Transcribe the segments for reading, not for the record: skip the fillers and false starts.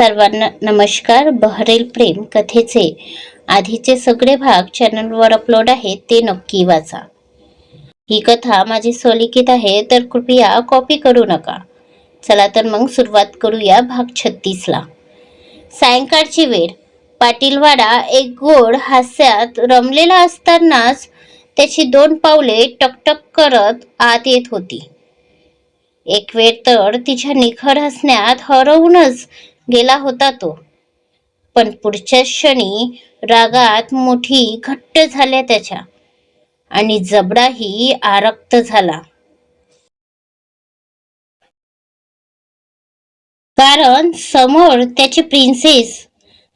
सर्वांना नमस्कार. बहरेल प्रेम कथेचे आधीचे सगळे भाग चॅनलवर अपलोड आहेत, ते नक्की वाचा. ही कथा माझी स्वलिखित आहे, तर कृपया कॉपी करू नका. चला तर मग सुरुवात करूया भाग 36ला. सायंकाळची वेळ. पाटीलवाडा एक गोड हास्यात रमलेला असतानाच त्याची 2 पावले टकटक करत आत येत होती. एक वेळ तर तिच्या निखळ हसण्यात हरवूनच गेला होता तो, पण पुढच्या क्षणी रागात मुठी घट्ट झाल्या त्याच्या आणि जबडाही आरक्त झाला. कारण समोर त्याची प्रिन्सेस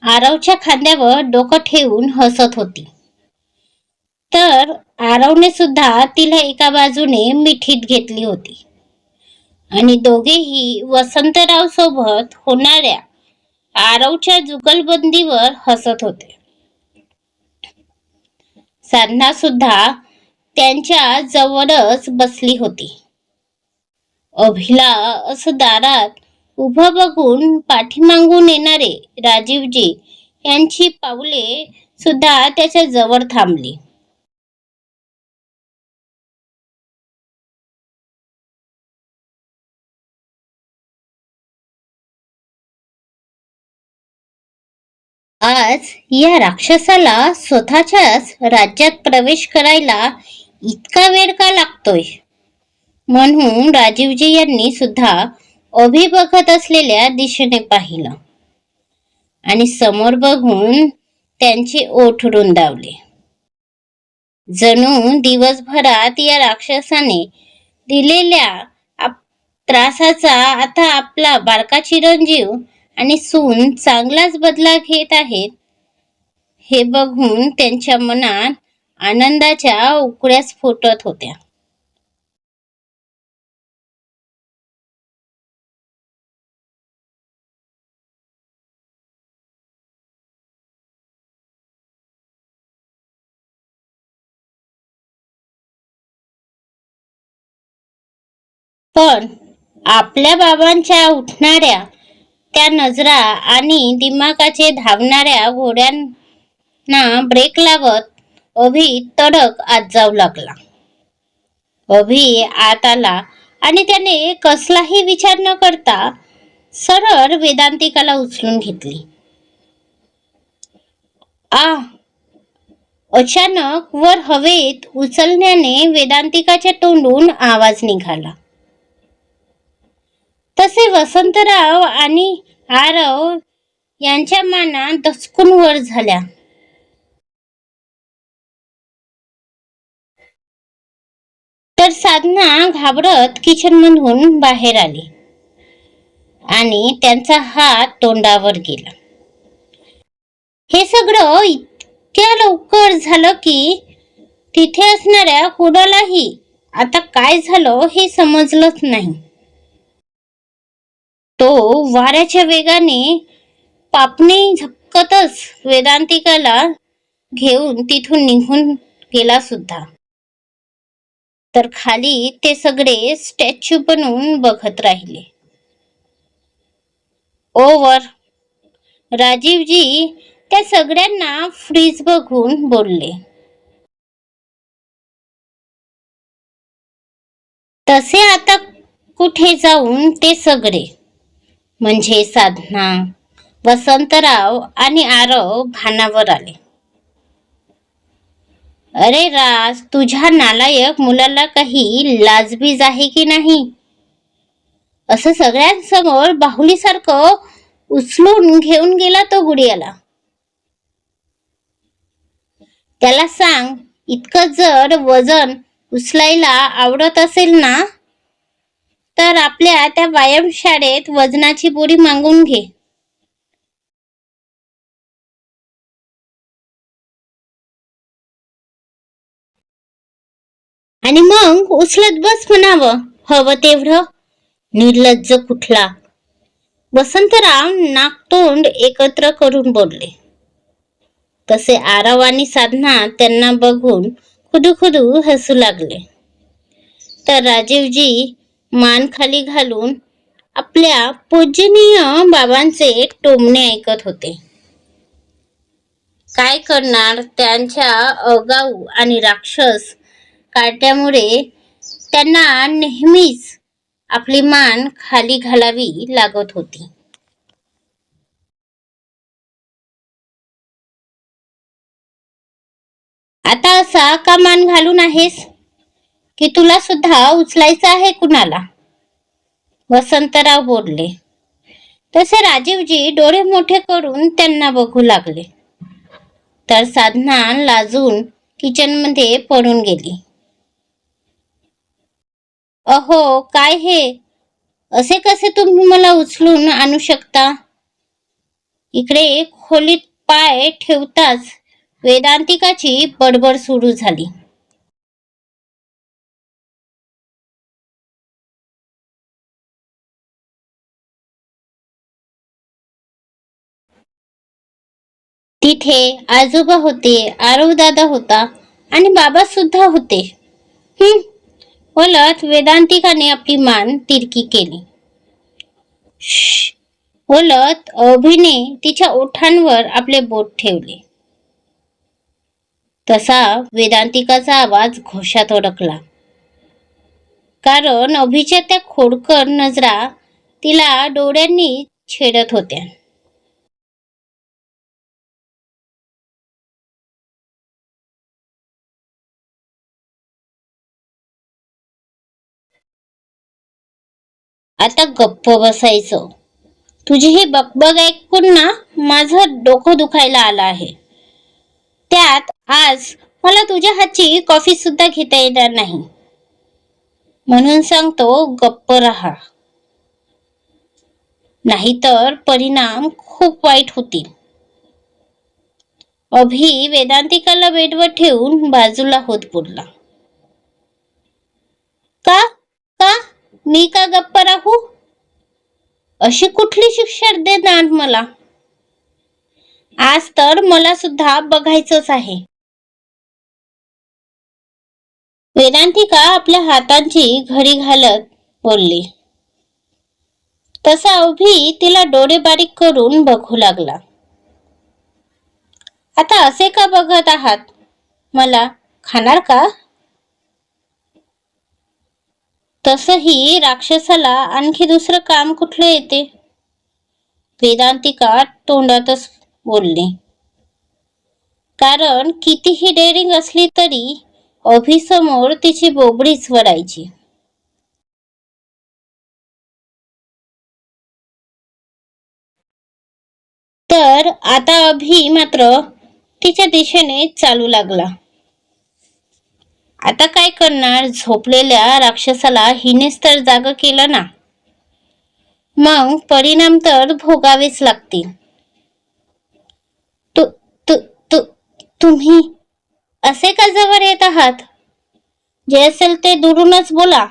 आरवच्या खांद्यावर डोकं ठेवून हसत होती. तर आरवने सुद्धा तिला एका बाजूने मिठीत घेतली होती आणि दोघेही वसंतराव सोबत होणाऱ्या आरवच्या जुगलबंदीवर हसत होते. साधना सुद्धा त्यांच्या जवळच बसली होती. अभिला असं दारात उभं बघून पाठीमागून येणारे राजीवजी यांची पावले सुद्धा त्याच्या जवळ थांबली. आज या राक्षसाला स्वतःच्याच राज्यात प्रवेश करायला इतका वेळ का लागतोय, म्हणून राजीवजी यांनी सुद्धा अभि बघत असलेल्या दिशेने पाहिलं आणि समोर बघून त्यांचे ओठ रुंदावले. जणू दिवसभरात या राक्षसाने दिलेल्या त्रासाचा आता आपला बारका चिरंजीव आणि सून चांगलाच बदला घेत आहेत हे बघून त्यांच्या मनात आनंदाच्या उकळ्या स्फोटत होत्या. पण आपल्या बाबांच्या उठणाऱ्या त्या नजरा आणि दिमागाचे धावणाऱ्या घोड्यांना ब्रेक लावत अभि तडक आत जाऊ लागला. अभि आत आला आणि त्याने कसलाही विचार न करता सरळ वेदांतिकाला उचलून घेतली. अचानक वर हवेत उचलण्याने वेदांतिकाच्या तोंडून आवाज निघाला. तसे वसंतराव आणि आरव यांच्या माना दचकून वर झाल्या. तर साधना घाबरत किचन मधून बाहेर आली आणि त्यांचा हात तोंडावर गेला. हे सगळं इतक्या लवकर झालं की तिथे असणाऱ्या कुणालाही आता काय झालं हे समजलंच नाही. तो वाऱ्याच्या वेगाने पापणी झपकतच वेदांतिकाला घेऊन तिथून निघून गेला सुद्धा. तर खाली ते सगळे स्टॅच्यू बनवून बघत राहिले. ओवर. राजीवजी त्या सगळ्यांना फ्रीज बघून बोलले. तसे आता कुठे जाऊन ते सगळे म्हणजे साधना, वसंतराव आणि आरव भानावर आले. अरे राज, तुझ्या नालायक मुलाला काही लाजबीज आहे की नाही? असं सगळ्यांसमोर बाहुलीसारखं उचलून घेऊन गेला तो गुडियाला. त्याला सांग, इतकं जर वजन उचलायला आवडत असेल ना तर आपल्या त्या व्यायाम शाळेत वजनाची बोरी मागून घे. आणि मग उचलत बस म्हणावं हवं तेवढं. निर्लज्ज कुठला. वसंतराव नाकतोंड एकत्र करून बोलले. तसे आरव आणि साधना त्यांना बघून खुदू हसू लागले. तर राजीवजी मान खाली घालून आपल्या पूजनीय बाबांचे टोमणे ऐकत होते. काय करणार, त्यांच्या अगाऊ आणि राक्षस कार्ट्यामुळे त्यांना नेहमीच आपली मान खाली घालावी लागत होती. आता असा का मान घालून आहेस की तुला सुद्धा उचलायचं आहे कुणाला? वसंतराव बोलले. तसे राजीवजी डोळे मोठे करून त्यांना बघू लागले. तर साधना लाजून किचनमध्ये पडून गेली. अहो, काय हे? असे कसे तुम्ही मला उचलून आणू शकता? इकडे खोलीत पाय ठेवताच वेदांतिकाची बडबड सुरू झाली. तिथे आजोबा होते, आरव दादा होता आणि बाबा सुद्धा होते. बोलत वेदांतिकाने आपली मान तिरकी केली. बोलत अभिने तिच्या ओठांवर आपले बोट ठेवले. तसा वेदांतिकाचा आवाज घोषात अडकला, कारण अभिच्या त्या खोडकर नजरा तिला डोळ्यांनी छेडत होत्या. आता गप्प बसायचं. तुझी ही बकबक ऐकून ना माझं डोकं दुखायला आलं आहे. त्यात आज मला तुझ्या हातची कॉफी सुद्धा घेता येणार नाही. म्हणून सांगतो, गप्प राहा, नाहीतर परिणाम खूप वाईट होतील. अभि वेदांतिकाला बेडवर ठेवून बाजूला होत बोलला. का का मी का गप्प राहू? अशी कुठली शिक्षा देणार मला? आज तर मला सुद्धा बघायचंच आहे. वेदांतिका आपल्या हातांची घडी घालत बोलली. तसा अभि तिला डोळे बारीक करून बघू लागला. आता असे का बघत आहात? मला खाणार का? तसही राक्षसाला आणखी दुसरं काम कुठलं येते? वेदांतिका तोंडातच बोलली. कारण कितीही डेअरिंग असली तरी अभिसमोर तिची बोबडीच वळायची. तर आता अभि मात्र तिच्या दिशेने चालू लागला. आता काय करणार? झोपलेल्या राक्षसाला हिनेच तर जाग केलं ना, मग परिणाम तर भोगावेच लागतील. तु, तु, तु, तुम्ही असे का जवळ येत आहात? जे असेल ते दुरूनच बोला.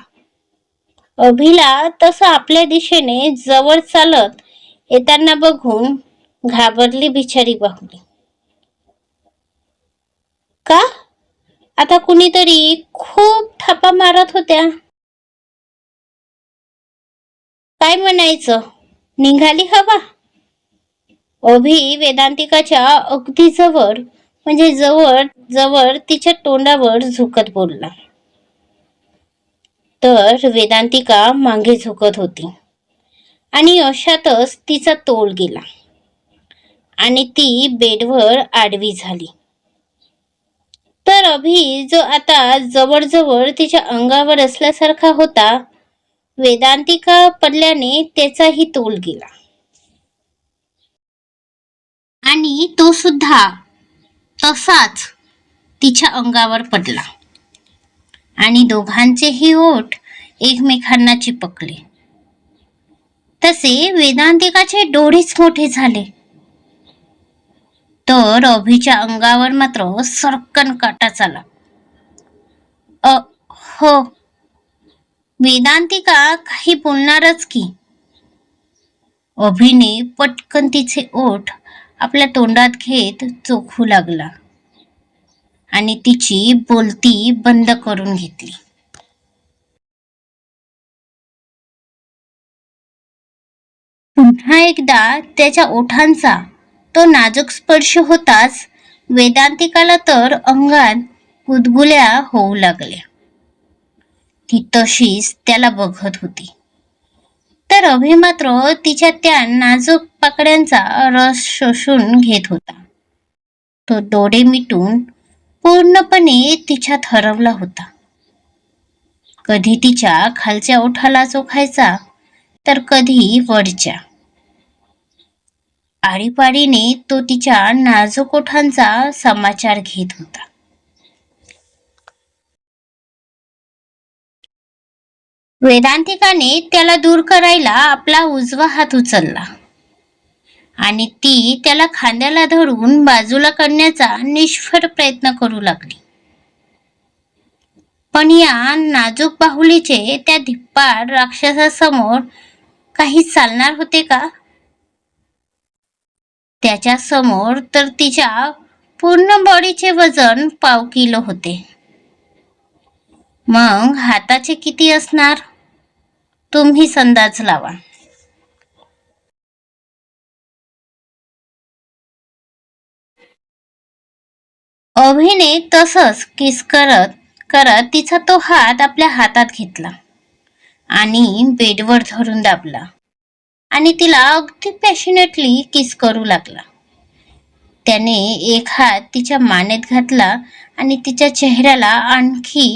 अभिला तसं आपल्या दिशेने जवळ चालत येताना बघून घाबरली बिचारी बाहुली. का? आता कुणीतरी खूप थापा मारत होत्या. काय म्हणायचं? निघाली हवा? अभि वेदांतिकाच्या अगदी जवळ, म्हणजे जवळ जवळ तिच्या तोंडावर झुकत बोलला. तर वेदांतिका मागे झुकत होती आणि अशातच तिचा तोल गेला आणि ती बेडवर आडवी झाली. तर अभि जो आता जवळजवळ तिच्या अंगावर असल्यासारखा होता, वेदांतिका पडल्याने त्याचाही तोल गेला आणि तो सुद्धा तसाच तिच्या अंगावर पडला आणि दोघांचेही ओठ एकमेकांना चिपकले. तसे वेदांतिकाचे डोळेच मोठे झाले. तर अभिच्या अंगावर मात्र सरकन काटा आला. हो, वेदांतिका काही बोलणारच की. अभिने पटकन तिचे ओठ आपल्या तोंडात घेत चोखू लागला आणि तिची बोलती बंद करून घेतली. पुन्हा एकदा त्याच्या ओठांचा तो नाजूक स्पर्श होताच वेदांतिकाला तर अंगात गुदगुल्या होऊ लागल्या. ती तशीच त्याला बघत होती, तर अभि मात्र तिच्या त्या नाजूक पाकड्यांचा रस शोषून घेत होता. तो डोळे मिटून पूर्णपणे तिच्यात हरवला होता. कधी तिच्या खालच्या ओठाला चोखायचा, तर कधी वरच्या. आळीपाळीने तो तिच्या नाजूक ओठांचा समाचार घेत होता. वेदांतिकाने त्याला दूर करायला आपला उजवा हात उचलला आणि ती त्याला खांद्याला धरून बाजूला करण्याचा निष्फळ प्रयत्न करू लागली. पण या नाजूक बाहुलीचे त्या धिप्पाड राक्षसासमोर काही चालणार होते का? त्याच्या समोर तर तिच्या पूर्ण बॉडीचे वजन 1.5 किलो होते. मग हाताचे किती असणार? तुम्हीच अंदाज लावा. अभिने तसंच किस करत करत तिचा तो हात आपल्या हातात घेतला आणि बेडवर धरून दाबला आणि तिला अगदी पॅशनेटली किस करू लागला. त्याने एक हात तिच्या मानेत घातला आणि तिच्या चेहऱ्याला आणखी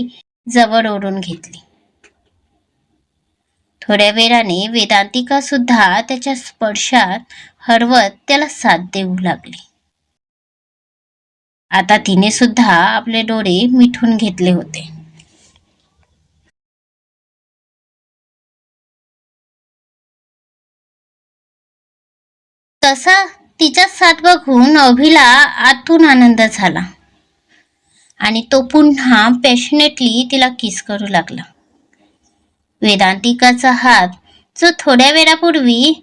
जवळ ओढून घेतली. थोड्या वेळाने वेदांतिका सुद्धा त्याच्या स्पर्शात हरवत त्याला साथ देऊ लागली. आता तिने सुद्धा आपले डोळे मिटून घेतले होते. तसा तिचा साथ बघून अभिला आतून आनंद झाला आणि तो पुन्हा पॅशनेटली तिला किस करू लागला. वेदांतिकाचा हात जो थोड्या वेळापूर्वी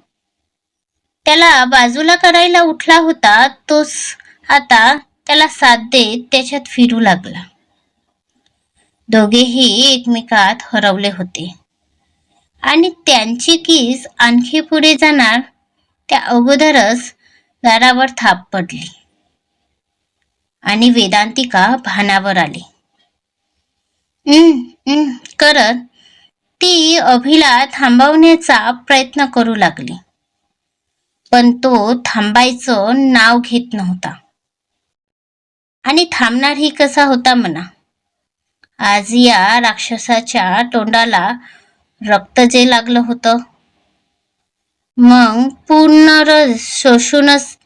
त्याला बाजूला करायला उठला होता, तोच आता त्याला साथ देत त्याच्यात फिरू लागला. दोघेही एकमेकात हरवले होते आणि त्यांची किस आणखी पुढे जाणार त्या अगोदरच दारावर थाप पडली आणि वेदांतिका भानावर आली. करत ती अभिला थांबवण्याचा प्रयत्न करू लागली, पण तो थांबायचं नाव घेत नव्हता. आणि थांबणारही कसा होता म्हणा. आज या राक्षसाच्या तोंडाला रक्त जे लागलं होतं, मग पूर्ण रस शोषूनच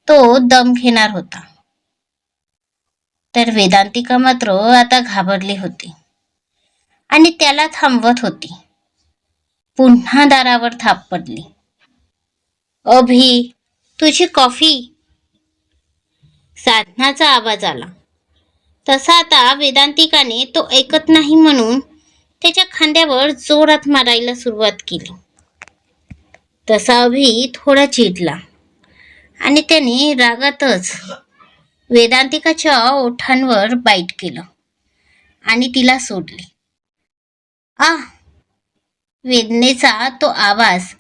तो दम घेणार होता. तर वेदांतिका मात्र आता घाबरली होती आणि त्याला थांबवत होती. पुन्हा दारावर थाप पडली. अभि, तुझी कॉफी. साधनाचा आवाज आला. तसा आता वेदांतिकाने तो ऐकत नाही म्हणून त्याच्या खांद्यावर जोरात मारायला सुरुवात केली. तसा अभि थोडा चिडला आणि त्याने रागातच वेदांतिकाच्या ओठांवर बाईट केलं आणि तिला सोडले. वेदनेचा तो आवाज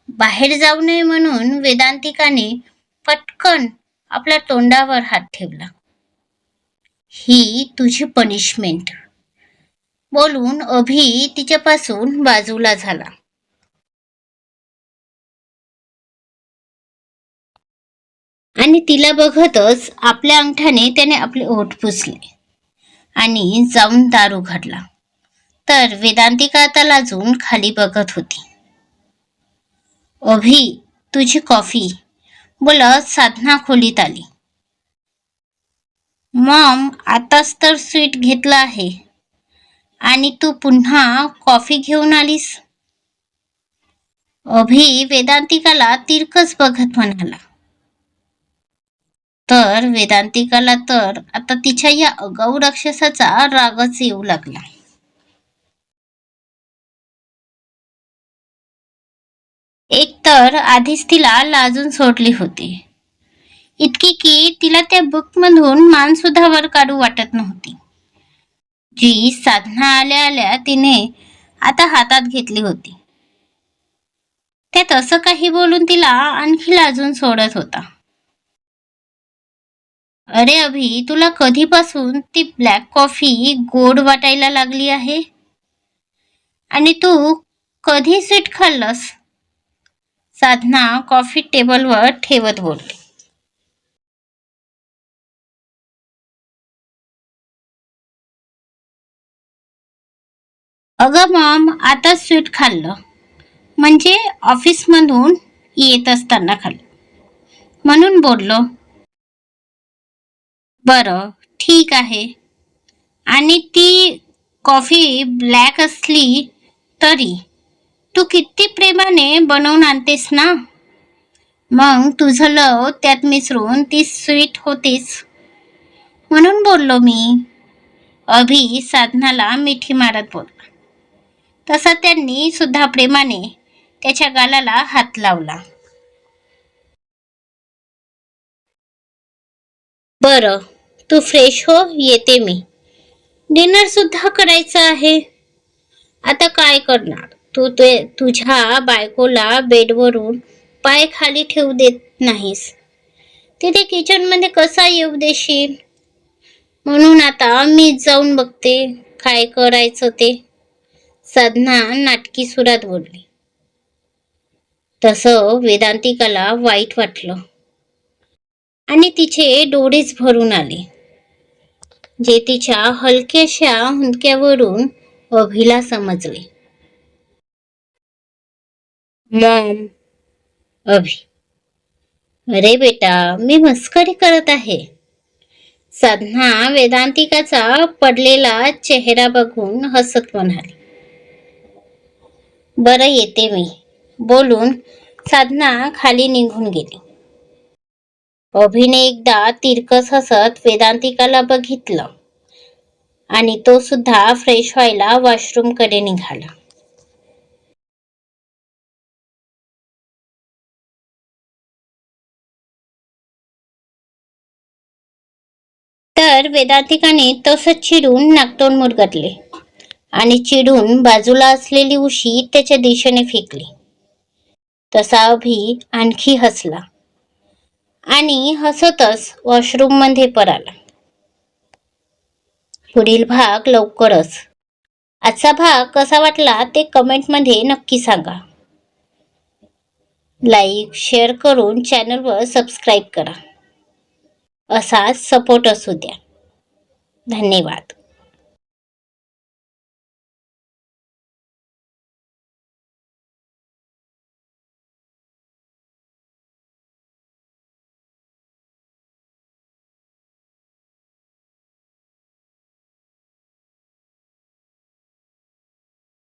बाहेर जाऊ नये म्हणून वेदांतिकाने पटकन आपल्या तोंडावर हात ठेवला. ही तुझी पनिशमेंट, बोलून अभि तिच्यापासून बाजूला झाला. आणि तिला बघतच आपल्या अंगठ्याने त्याने आपले ओठ पुसले आणि जाऊन दार उघडला. तर वेदांतिका आता लाजून खाली बघत होती. अभि, तुझी कॉफी, बोलत साधना खोलीत आली. मॉम, आताच तर स्वीट घेतलं आहे आणि तू पुन्हा कॉफी घेऊन आलीस. अभि वेदांतिकाला तिरकस बघत म्हणाला. तर वेदांतिकाला तर आता तिच्या या आगाऊ राक्षसाचा रागच येऊ लागला. एकतर आधीच तिला लाजून सोडली होती, इतकी की तिला त्या बुकमधून मान सुद्धा वर काढू वाटत नव्हती, जी साधना आल्या आल्या तिने आता हातात घेतली होती. त्यात असं काही बोलून तिला आणखी लाजून सोडत होता. अरे अभि, तुला कधीपासून ती ब्लॅक कॉफी गोड वाटायला लागली आहे? आणि तू कधी स्वीट खाल्लंस? साधना कॉफी टेबलवर ठेवत बोलली. अगं मॉम, आता स्वीट खाल्लं. म्हणजे ऑफिसमधून येत असताना खाल्लं, म्हणून बोललो. बरं, ठीक आहे. आणि ती कॉफी ब्लॅक असली तरी तू किती प्रेमाने बनवून आणतेस ना. मग तुझं लव त्यात मिसळून ती स्वीट होतीस, म्हणून बोललो मी. अभि साधनाला मिठी मारत बोलला. तसा त्यांनी सुद्धा प्रेमाने त्याच्या गालाला हात लावला. बरं, तू फ्रेश हो, येते मी. डिनर सुद्धा करायचं आहे. आता काय करणार? तू तुझ्या बायकोला बेडवरून पाय खाली ठेवू देत नाहीस. तिथे किचन मध्ये कसा येऊ देशील? म्हणून आता मीच जाऊन बघते काय करायचं ते. साधना नाटकी सुरात बोलली. तसं वेदांतिकाला वाईट वाटलं आणि तिचे डोळेच भरून आले, जे तिच्या हलक्याशा हुंदक्यावरून अभिला समजले. मॉम. अभि, अरे बेटा, मी मस्करी करत आहे. साधना वेदांतिकाचा पडलेला चेहरा बघून हसत म्हणाली. बरं, येते मी, बोलून साधना खाली निघून गेली. अभिने एकदा तिरकस हसत वेदांतिकाला बघितलं आणि तो सुद्धा फ्रेश व्हायला वॉशरूम कडे निघाला. तर वेदांतिकाने तसंच चिडून नाकतोंड मुरगटले आणि चिडून बाजूला असलेली उशी त्याच्या दिशेने फेकली. तसा अभि आणखी हसला आणि हसतच वॉशरूम मध्ये पळाला. पुढील भाग लवकरच. आजचा भाग कसा वाटला ते कमेंट मध्ये नक्की सांगा. लाईक शेअर करून चॅनलवर सबस्क्राईब करा. असाच सपोर्ट असू द्या. धन्यवाद.